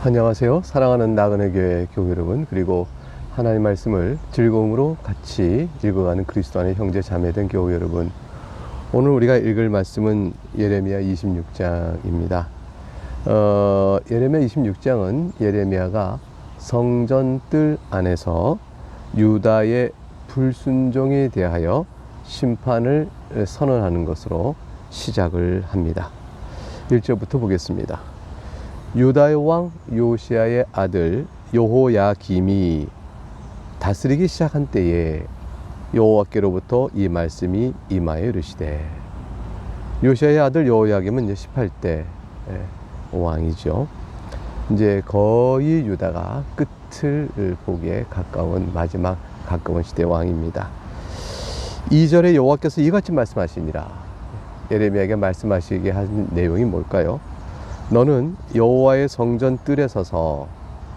안녕하세요. 사랑하는 나그네 교회 교우 여러분, 그리고 하나님 말씀을 즐거움으로 같이 읽어가는 그리스도 안의 형제 자매된 교우 여러분, 오늘 우리가 읽을 말씀은 예레미야 26장입니다. 예레미야 26장은 예레미야가 성전 뜰 안에서 유다의 불순종에 대하여 심판을 선언하는 것으로 시작을 합니다. 1절부터 보겠습니다. 유다의 왕 요시야의 아들 여호야김이 다스리기 시작한 때에 여호와께로부터 이 말씀이 임하여 이르시되, 요시야의 아들 여호야김은 이제 18대 왕이죠. 이제 거의 유다가 끝을 보기에 가까운 마지막 가까운 시대 왕입니다. 2절에 여호와께서 이같이 말씀하시니라. 예레미야에게 말씀하시게 한 내용이 뭘까요? 너는 여호와의 성전 뜰에 서서,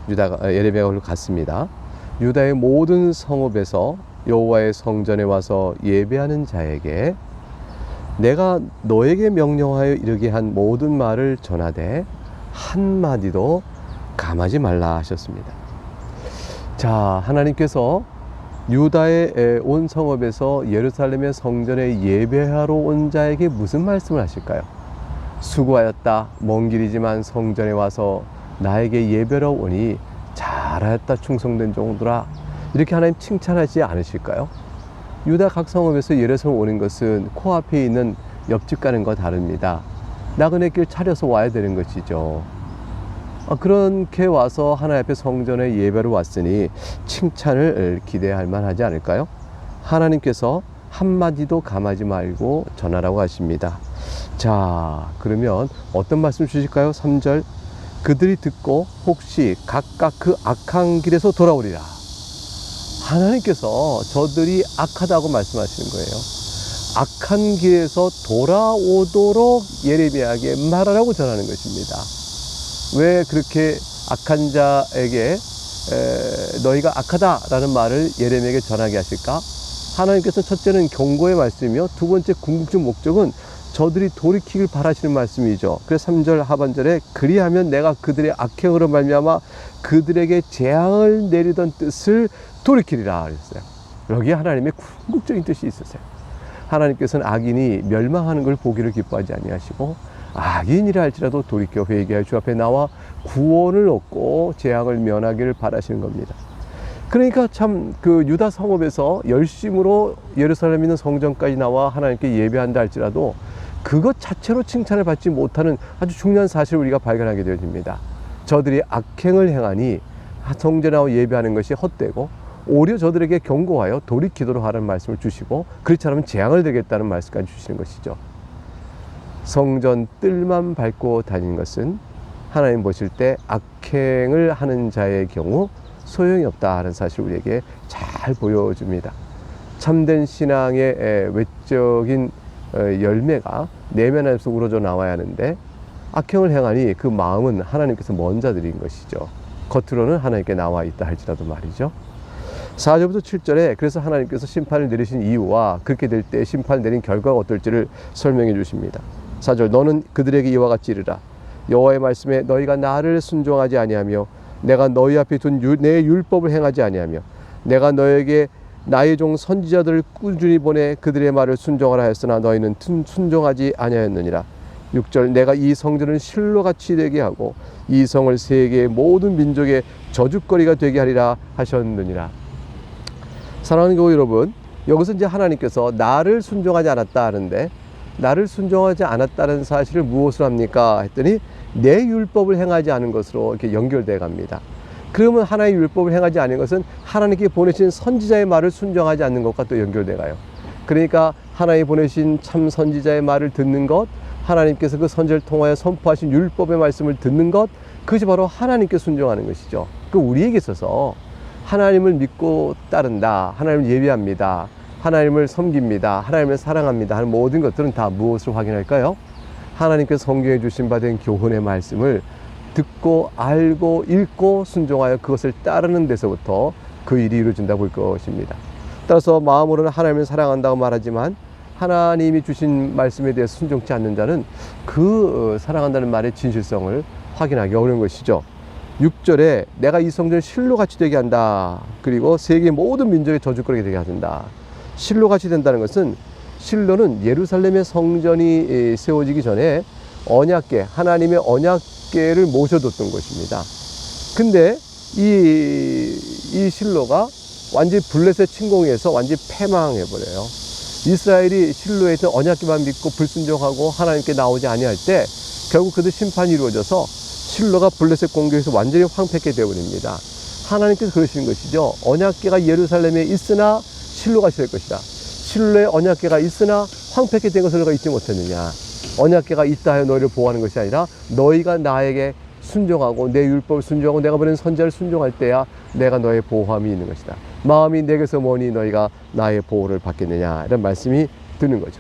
예레미야가 그걸로 갔습니다. 유다의 모든 성읍에서 여호와의 성전에 와서 예배하는 자에게 내가 너에게 명령하여 이르게 한 모든 말을 전하되 한마디도 감하지 말라 하셨습니다. 자, 하나님께서 유다의 온 성읍에서 예루살렘의 성전에 예배하러 온 자에게 무슨 말씀을 하실까요? 수고하였다. 먼 길이지만 성전에 와서 나에게 예배하러 오니 잘하였다. 충성된 종들아. 이렇게 하나님 칭찬하지 않으실까요? 유다 각 성읍에서 예루살렘 오는 것은 코앞에 있는 옆집 가는 거 다릅니다. 나그네 길 차려서 와야 되는 것이죠. 그렇게 와서 하나님 앞에 성전에 예배로 왔으니 칭찬을 기대할 만하지 않을까요? 하나님께서 한마디도 감하지 말고 전하라고 하십니다. 자, 그러면 어떤 말씀 주실까요? 3절, 그들이 듣고 혹시 각각 그 악한 길에서 돌아오리라. 하나님께서 저들이 악하다고 말씀하시는 거예요. 악한 길에서 돌아오도록 예레미야에게 말하라고 전하는 것입니다. 왜 그렇게 악한 자에게 너희가 악하다라는 말을 예레미야에게 전하게 하실까? 하나님께서 첫째는 경고의 말씀이며, 두 번째 궁극적 목적은 저들이 돌이키길 바라시는 말씀이죠. 그래서 3절 하반절에 그리하면 내가 그들의 악행으로 말미암아 그들에게 재앙을 내리던 뜻을 돌이키리라 그랬어요. 여기에 하나님의 궁극적인 뜻이 있으세요. 하나님께서는 악인이 멸망하는 걸 보기를 기뻐하지 아니하시고, 악인이라 할지라도 돌이켜 회개하여 주 앞에 나와 구원을 얻고 재앙을 면하기를 바라시는 겁니다. 그러니까 참 그 유다 성읍에서 열심으로 예루살렘에 있는 성전까지 나와 하나님께 예배한다 할지라도 그것 자체로 칭찬을 받지 못하는 아주 중요한 사실을 우리가 발견하게 되어집니다. 저들이 악행을 행하니 성전에 나와 예배하는 것이 헛되고, 오히려 저들에게 경고하여 돌이키도록 하라는 말씀을 주시고, 그렇지 않으면 재앙을 되겠다는 말씀까지 주시는 것이죠. 성전 뜰만 밟고 다니는 것은 하나님 보실 때 악행을 하는 자의 경우 소용이 없다 하는 사실을 우리에게 잘 보여줍니다. 참된 신앙의 외적인 열매가 내면 안에서 우러져 나와야 하는데, 악행을 행하니 그 마음은 하나님께서 먼 자들인 것이죠. 겉으로는 하나님께 나와 있다 할지라도 말이죠. 4절부터 7절에 그래서 하나님께서 심판을 내리신 이유와 그렇게 될 때 심판을 내린 결과가 어떨지를 설명해 주십니다. 4절, 너는 그들에게 이와 같이 이르라. 여호와의 말씀에 너희가 나를 순종하지 아니하며 내가 너희 앞에 둔 내 율법을 행하지 아니하며 내가 너에게 나의 종 선지자들을 꾸준히 보내 그들의 말을 순종하라 했으나 너희는 순종하지 아니하였느니라. 6절, 내가 이 성전을 실로같이 되게 하고 이 성을 세계의 모든 민족의 저주거리가 되게 하리라 하셨느니라. 사랑하는 교우 여러분, 여기서 이제 하나님께서 나를 순종하지 않았다 하는데, 나를 순종하지 않았다는 사실을 무엇을 합니까? 했더니 내 율법을 행하지 않은 것으로 이렇게 연결돼 갑니다. 그러면 하나의 율법을 행하지 않은 것은 하나님께 보내신 선지자의 말을 순종하지 않는 것과 또 연결돼 가요. 그러니까 하나님 보내신 참 선지자의 말을 듣는 것, 하나님께서 그 선지자를 통하여 선포하신 율법의 말씀을 듣는 것, 그것이 바로 하나님께 순종하는 것이죠. 그 우리에게 있어서 하나님을 믿고 따른다, 하나님을 예배합니다, 하나님을 섬깁니다, 하나님을 사랑합니다 하는 모든 것들은 다 무엇을 확인할까요? 하나님께서 성경에 주신 바 된 교훈의 말씀을 듣고 알고 읽고 순종하여 그것을 따르는 데서부터 그 일이 이루어진다고 볼 것입니다. 따라서 마음으로는 하나님을 사랑한다고 말하지만 하나님이 주신 말씀에 대해서 순종치 않는 자는 그 사랑한다는 말의 진실성을 확인하기 어려운 것이죠. 6절에 내가 이 성전을 실로같이 되게 한다. 그리고 세계 모든 민족의 저주거리가 되게 한다. 실로같이 된다는 것은, 실로는 예루살렘의 성전이 세워지기 전에 언약궤, 하나님의 언약궤를 모셔뒀던 것입니다. 근데 이 실로가 완전히 블레셋 침공해서 완전히 패망해버려요. 이스라엘이 실로에 있던 언약궤만 믿고 불순종하고 하나님께 나오지 아니할 때 결국 그들 심판이 이루어져서 실로가 블레셋 공격에서 완전히 황폐하게 되어버립니다. 하나님께서 그러시는 것이죠. 언약궤가 예루살렘에 있으나 실로같이 될 것이다. 실로에 언약궤가 있으나 황폐하게 된 것을 너가 잊지 못했느냐. 언약궤가 있다 하여 너희를 보호하는 것이 아니라 너희가 나에게 순종하고 내 율법을 순종하고 내가 보낸 선지자를 순종할 때야 내가 너의 보호함이 있는 것이다. 마음이 내게서 머니 너희가 나의 보호를 받겠느냐. 이런 말씀이 드는 거죠.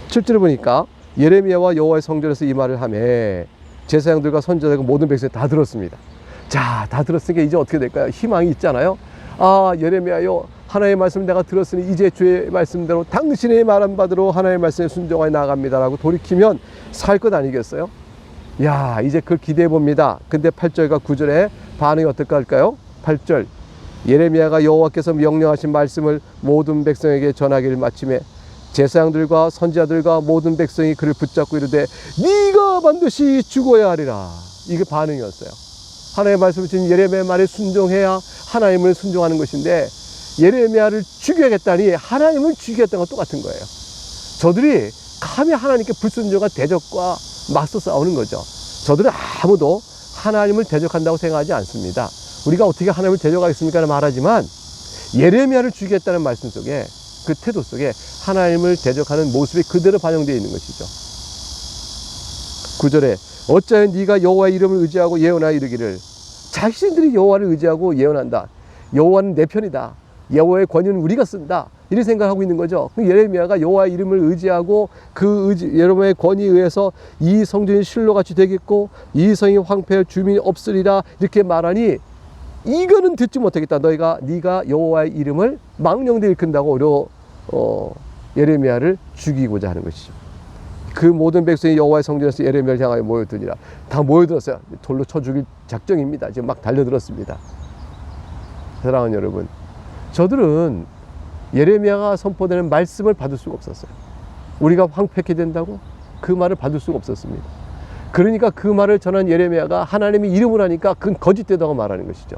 7절에 보니까 예레미야와 여호와의 성전에서 이 말을 하매 제사장들과 선지자들과 모든 백성이 다 들었습니다. 자, 다 들었으니까 이제 어떻게 될까요? 희망이 있잖아요. 아, 예레미야요, 하나님의 말씀을 내가 들었으니 이제 주의 말씀대로 당신의 말한 바대로 하나님의 말씀에 순종하여 나아갑니다라고 돌이키면 살 것 아니겠어요? 야, 이제 그걸 기대해 봅니다. 근데 8절과 9절에 반응이 어떨까 할까요? 8절, 예레미야가 여호와께서 명령하신 말씀을 모든 백성에게 전하기를 마침에 제사장들과 선지자들과 모든 백성이 그를 붙잡고 이르되 네가 반드시 죽어야 하리라. 이게 반응이었어요. 하나님의 말씀을 지금 예레미야의 말에 순종해야 하나님을 순종하는 것인데, 예레미야를 죽여야겠다니 하나님을 죽이겠다는 건 똑같은 거예요. 저들이 감히 하나님께 불순종한 대적과 맞서 싸우는 거죠. 저들은 아무도 하나님을 대적한다고 생각하지 않습니다. 우리가 어떻게 하나님을 대적하겠습니까? 말하지만 예레미야를 죽이겠다는 말씀 속에, 그 태도 속에 하나님을 대적하는 모습이 그대로 반영되어 있는 것이죠. 9절에 어찌하여 네가 여호와의 이름을 의지하고 예언하여 이르기를, 자신들이 여호와를 의지하고 예언한다. 여호와는 내 편이다. 여호와의 권위는 우리가 쓴다. 이런 생각하고 있는 거죠. 예레미야가 여호와의 이름을 의지하고 그 여호와의 권위에 의해서 이 성전이 실로같이 되겠고 이 성이 황폐해 주민이 없으리라 이렇게 말하니, 이거는 듣지 못하겠다. 네가 여호와의 이름을 망령되이 일컫는다고 예레미야를 죽이고자 하는 것이죠. 그 모든 백성이 여호와의 성전에서 예레미야를 향하여 모여드니라. 다 모여들었어요. 돌로 쳐 죽일 작정입니다. 지금 막 달려들었습니다. 사랑하는 여러분, 저들은 예레미야가 선포되는 말씀을 받을 수가 없었어요. 우리가 황폐하게 된다고? 그 말을 받을 수가 없었습니다. 그러니까 그 말을 전한 예레미야가 하나님의 이름을 하니까 그건 거짓되다고 말하는 것이죠.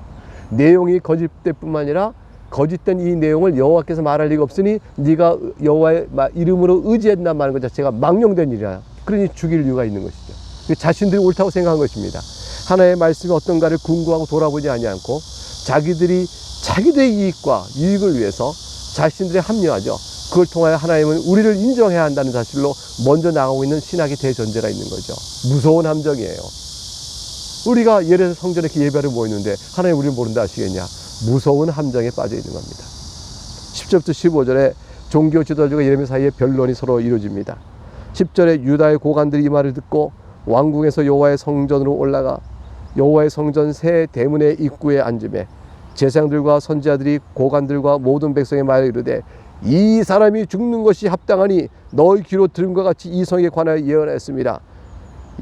내용이 거짓될 뿐만 아니라 거짓된 이 내용을 여호와께서 말할 리가 없으니 네가 여호와의 이름으로 의지한다 말하는 것 자체가 망령된 일이야. 그러니 죽일 이유가 있는 것이죠. 자신들이 옳다고 생각한 것입니다. 하나님의 말씀이 어떤가를 궁구하고 돌아보지 아니않고 자기들의 이익과 유익을 위해서 자신들의 합리화죠. 그걸 통하여 하나님은 우리를 인정해야 한다는 사실로 먼저 나가고 있는 신학의 대전제가 있는 거죠. 무서운 함정이에요. 우리가 예를 들어서 성전에 이렇게 예배를 모이는데 하나님 우리를 모른다 하시겠냐? 무서운 함정에 빠져 있는 겁니다. 10절부터 15절에 종교 지도자들과 예레미야 사이에 변론이 서로 이루어집니다. 10절에 유다의 고관들이 이 말을 듣고 왕궁에서 여호와의 성전으로 올라가 여호와의 성전 새 대문의 입구에 앉으매 제사장들과 선지자들이 고관들과 모든 백성의 말을 이르되 이 사람이 죽는 것이 합당하니 너희 귀로 들은 것 같이 이 성에 관하여 예언했습니다.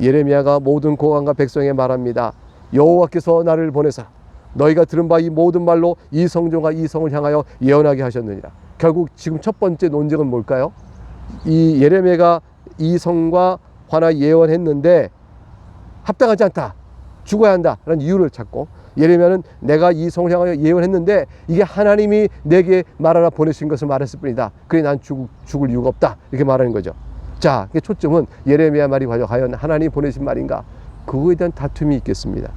예레미야가 모든 고관과 백성에 말합니다. 여호와께서 나를 보내사 너희가 들은 바 이 모든 말로 이 성전과 이 성을 향하여 예언하게 하셨느니라. 결국 지금 첫 번째 논쟁은 뭘까요? 이 예레미야가 이 성과 관하여 예언했는데 합당하지 않다, 죽어야 한다 라는 이유를 찾고, 예레미야는 내가 이 성을 향하여 예언했는데 이게 하나님이 내게 말하라 보내신 것을 말했을 뿐이다. 그래 난 죽을 이유가 없다. 이렇게 말하는 거죠. 자, 초점은 예레미야 말이 과연 하나님이 보내신 말인가? 그거에 대한 다툼이 있겠습니다.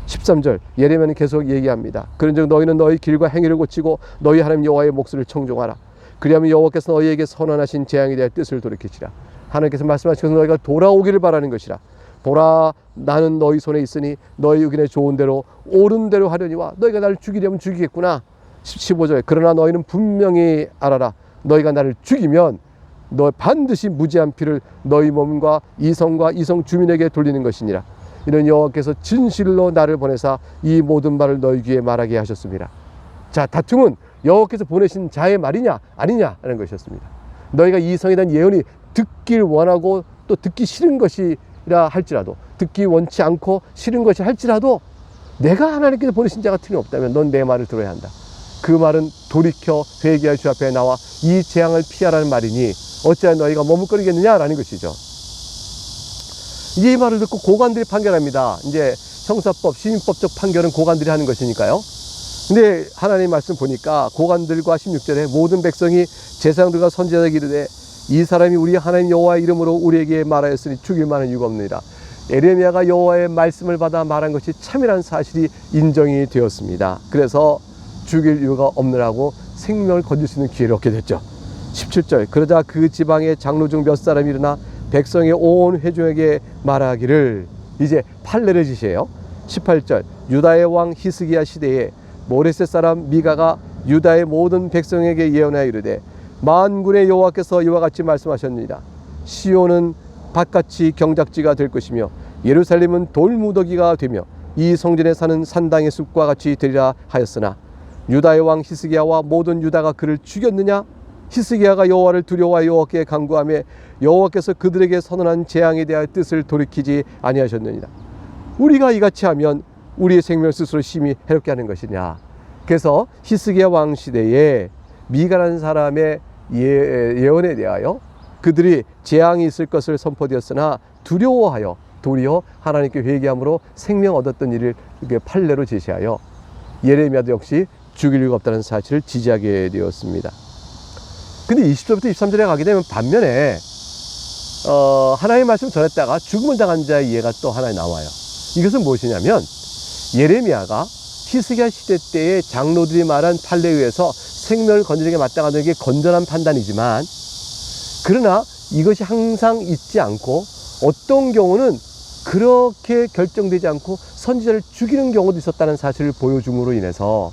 13절 예레미야는 계속 얘기합니다. 그런즉 너희는 너희 길과 행위를 고치고 너희 하나님 여호와의 목소리를 청종하라. 그리하면 여호와께서 너희에게 선언하신 재앙에 대한 뜻을 돌이키시라. 하나님께서 말씀하시면서 너희가 돌아오기를 바라는 것이라. 보라, 나는 너희 손에 있으니 너희 의견에 좋은 대로 옳은 대로 하려니와 너희가 나를 죽이려면 죽이겠구나. 15절에 그러나 너희는 분명히 알아라. 너희가 나를 죽이면 너 반드시 무지한 피를 너희 몸과 이 성과 이 성 주민에게 돌리는 것이니라. 이는 여호와께서 진실로 나를 보내사 이 모든 말을 너희 귀에 말하게 하셨습니다. 자, 다툼은 여호와께서 보내신 자의 말이냐 아니냐 하는 것이었습니다. 너희가 이 성에 대한 예언이 듣길 원하고 또 듣기 싫은 것이라 할지라도, 듣기 원치 않고 싫은 것이 할지라도 내가 하나님께서 보내신 자가 틀림없다면 넌 내 말을 들어야 한다. 그 말은 돌이켜 회개할 주 앞에 나와 이 재앙을 피하라는 말이니 어찌하여 너희가 머뭇거리겠느냐라는 것이죠. 이제 이 말을 듣고 고관들이 판결합니다. 이제 형사법, 시민법적 판결은 고관들이 하는 것이니까요. 근데 하나님 말씀 보니까 고관들과 16절에 모든 백성이 제사장들과 선지자들에게 이르되 이 사람이 우리 하나님 여호와의 이름으로 우리에게 말하였으니 죽일 만한 이유가 없느니라. 에레미야가 여호와의 말씀을 받아 말한 것이 참이라는 사실이 인정이 되었습니다. 그래서 죽일 이유가 없느라고 생명을 건질 수 있는 기회를 얻게 됐죠. 17절 그러자 그 지방의 장로 중 몇 사람이 일어나 백성의 온 회중에게 말하기를, 이제 판례를 지시해요. 18절 유다의 왕 히스기야 시대에 모레셋 사람 미가가 유다의 모든 백성에게 예언하여 이르되 만군의 여호와께서 이와 같이 말씀하셨느니라. 시온은 밭같이 경작지가 될 것이며 예루살렘은 돌무더기가 되며 이 성전에 사는 산당의 숲과 같이 되리라 하였으나 유다의 왕 히스기야와 모든 유다가 그를 죽였느냐? 히스기야가 여호와를 두려워하여 여호와께 간구하며 여호와께서 그들에게 선언한 재앙에 대하여 뜻을 돌이키지 아니하셨느니라. 우리가 이같이 하면 우리의 생명을 스스로 심히 해롭게 하는 것이냐. 그래서 히스기야 왕 시대에 미가라는 사람의 예언에 대하여 그들이 재앙이 있을 것을 선포되었으나 두려워하여 도리어 하나님께 회개함으로 생명 얻었던 일을 판례로 제시하여 예레미야도 역시 죽일 이유가 없다는 사실을 지지하게 되었습니다. 근데 20절부터 23절에 가게 되면 반면에 하나님의 말씀을 전했다가 죽음을 당한 자의 예가 또 하나 나와요. 이것은 무엇이냐면 예레미야가 히스기야 시대 때의 장로들이 말한 판례에 의해서 생명을 건지는 게 마땅하다는 게 건전한 판단이지만, 그러나 이것이 항상 있지 않고 어떤 경우는 그렇게 결정되지 않고 선지자를 죽이는 경우도 있었다는 사실을 보여줌으로 인해서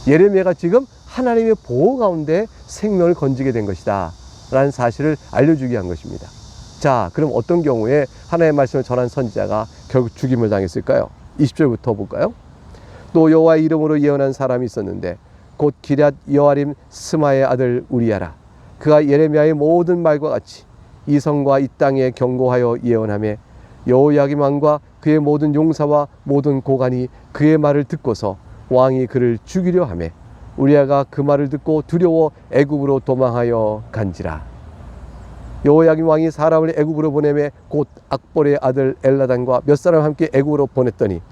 예레미야가 지금 하나님의 보호 가운데 생명을 건지게 된 것이다 라는 사실을 알려주기 위한 것입니다. 자, 그럼 어떤 경우에 하나님의 말씀을 전한 선지자가 결국 죽임을 당했을까요? 20절부터 볼까요? 또 여호와의 이름으로 예언한 사람이 있었는데 곧 기럇 여아림 스마의 아들 우리야라. 그가 예레미야의 모든 말과 같이 이 성과 이 땅에 경고하여 예언하며 여호야김 왕과 그의 모든 용사와 모든 고관이 그의 말을 듣고서 왕이 그를 죽이려 하며 우리야가 그 말을 듣고 두려워 애굽으로 도망하여 간지라. 여호야김 왕이 사람을 애굽으로 보내매 곧 악볼의 아들 엘라단과 몇 사람 함께 애굽으로 보냈더니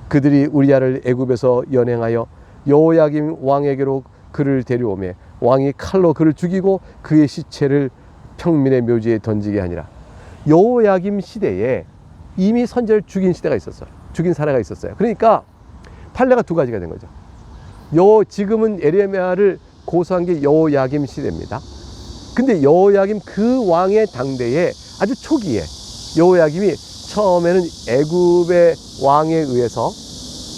그들이 우리야를 애굽에서 연행하여 여호야김 왕에게로 그를 데려오매 왕이 칼로 그를 죽이고 그의 시체를 평민의 묘지에 던지게 하니라. 여호야김 시대에 이미 선지자를 죽인 시대가 있었어요. 죽인 사례가 있었어요. 그러니까 판례가 두 가지가 된 거죠. 지금은 예레미야를 고소한 게 여호야김 시대입니다. 근데 여호야김 그 왕의 당대에 아주 초기에 여호야김이 처음에는 애굽의 왕에 의해서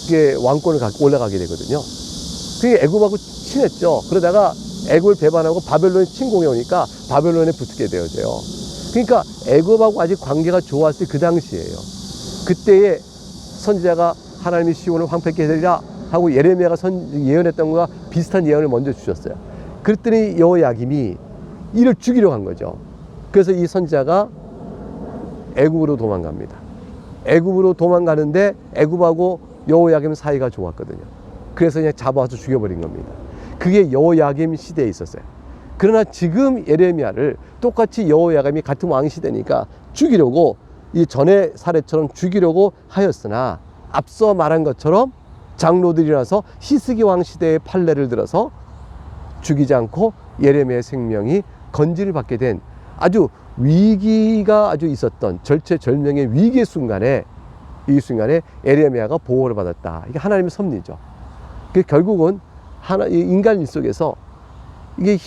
이게 왕권을 올라가게 되거든요. 그게 애굽하고 친했죠. 그러다가 애굽을 배반하고 바벨론이 침공해 오니까 바벨론에 붙게 되어져요. 그러니까 애굽하고 아직 관계가 좋았을 그 당시예요. 그때에 선지자가 하나님이 시온을 황폐케 되리라 하고 예레미야가 예언했던 것과 비슷한 예언을 먼저 주셨어요. 그랬더니 여호야김이 이를 죽이려고 한 거죠. 그래서 이 선지자가 애굽으로 도망갑니다. 애굽으로 도망가는데 애굽하고 여호야김 사이가 좋았거든요. 그래서 그냥 잡아서 죽여버린 겁니다. 그게 여호야김 시대에 있었어요. 그러나 지금 예레미야를 똑같이 여호야김이 같은 왕 시대니까 죽이려고, 이 전의 사례처럼 죽이려고 하였으나 앞서 말한 것처럼 장로들이 일어나서 히스기 왕 시대의 판례를 들어서 죽이지 않고 예레미야의 생명이 건지를 받게 된 아주 위기가 아주 있었던 절체절명의 위기의 순간에, 이 순간에 예레미야가 보호를 받았다. 이게 하나님의 섭리죠. 결국은 인간 일 속에서 이게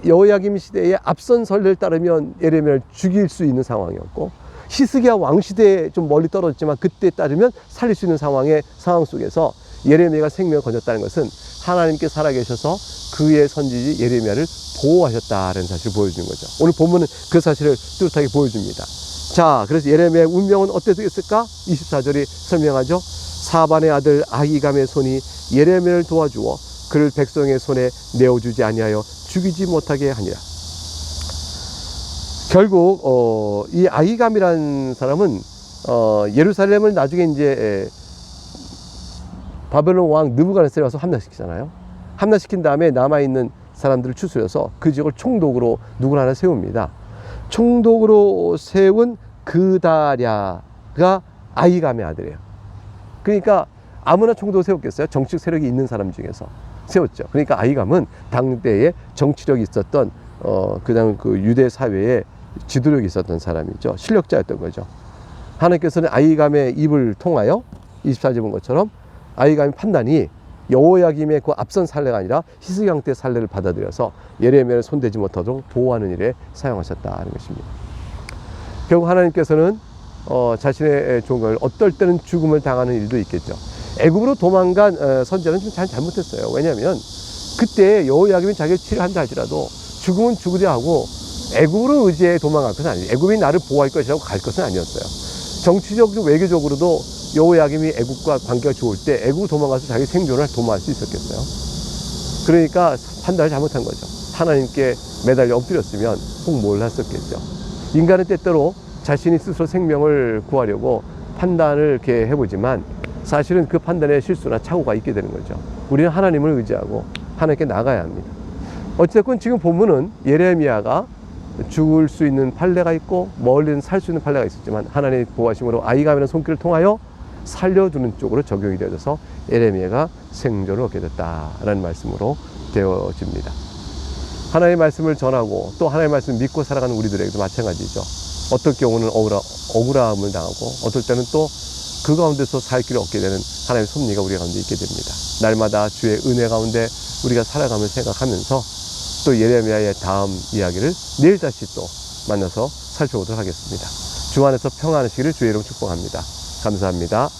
여호야김 시대의 앞선 선례를 따르면 예레미야를 죽일 수 있는 상황이었고, 히스기야 왕 시대에 좀 멀리 떨어졌지만 그때 따르면 살릴 수 있는 상황 속에서 예레미야가 생명을 건졌다는 것은 하나님께 살아계셔서 그의 선지지 예레미야를 보호하셨다는 사실을 보여주는 거죠. 오늘 본문은 그 사실을 뚜렷하게 보여줍니다. 자, 그래서 예레미야의 운명은 어땠을까? 24절이 설명하죠. 사반의 아들 아히감의 손이 예레미야를 도와주어 그를 백성의 손에 내어주지 아니하여 죽이지 못하게 하니라. 결국 이 아히감이라는 사람은 예루살렘을 나중에 이제 바벨론 왕 느부갓네살이 와서 함락시키잖아요. 함락시킨 다음에 남아있는 사람들을 추스려서 그 지역을 총독으로 누구를 하나 세웁니다. 총독으로 세운 그다랴가 아히감의 아들이에요. 그러니까 아무나 총독을 세웠겠어요? 정치적 세력이 있는 사람 중에서 세웠죠. 그러니까 아히감은 당대에 정치력이 있었던 그다음 그 유대 사회에 지도력이 있었던 사람이죠. 실력자였던 거죠. 하나님께서는 아히감의 입을 통하여 24절 본 것처럼 아히감의 판단이 여호야김의 그 앞선 살례가 아니라 히스기야 때 살례를 받아들여서 예레미야를 손대지 못하도록 보호하는 일에 사용하셨다는 것입니다. 결국 하나님께서는 자신의 종을 어떨 때는 죽음을 당하는 일도 있겠죠. 애굽으로 도망간 선지자는 좀 잘못했어요. 왜냐하면 그때 여호야김이 자기를 치료한다 할지라도 죽음은 죽으려 하고 애굽으로 의지해 도망갈 것은 아니에요. 애굽이 나를 보호할 것이라고 갈 것은 아니었어요. 정치적으로 외교적으로도 여호야김이 애굽과 관계가 좋을 때 애굽으로 도망가서 자기 생존을 도모할 수 있었겠어요. 그러니까 판단을 잘못한 거죠. 하나님께 매달려 엎드렸으면 혹 몰랐었겠죠. 인간은 때때로 자신이 스스로 생명을 구하려고 판단을 이렇게 해보지만 사실은 그 판단에 실수나 착오가 있게 되는 거죠. 우리는 하나님을 의지하고 하나님께 나가야 합니다. 어쨌든 지금 본문은 예레미야가 죽을 수 있는 판례가 있고 멀리는 살 수 있는 판례가 있었지만 하나님의 보호하심으로 아히감이라는 손길을 통하여 살려두는 쪽으로 적용이 되어져서 예레미야가 생존을 얻게 됐다라는 말씀으로 되어집니다. 하나님의 말씀을 전하고 또 하나님의 말씀을 믿고 살아가는 우리들에게도 마찬가지죠. 어떨 경우는 억울함을 당하고 어떨 때는 또 그 가운데서 살 길을 얻게 되는 하나님의 섭리가 우리 가운데 있게 됩니다. 날마다 주의 은혜 가운데 우리가 살아가며 생각하면서 또 예레미야의 다음 이야기를 내일 다시 또 만나서 살펴보도록 하겠습니다. 주 안에서 평안하시기를 주의 이름 축복합니다. 감사합니다.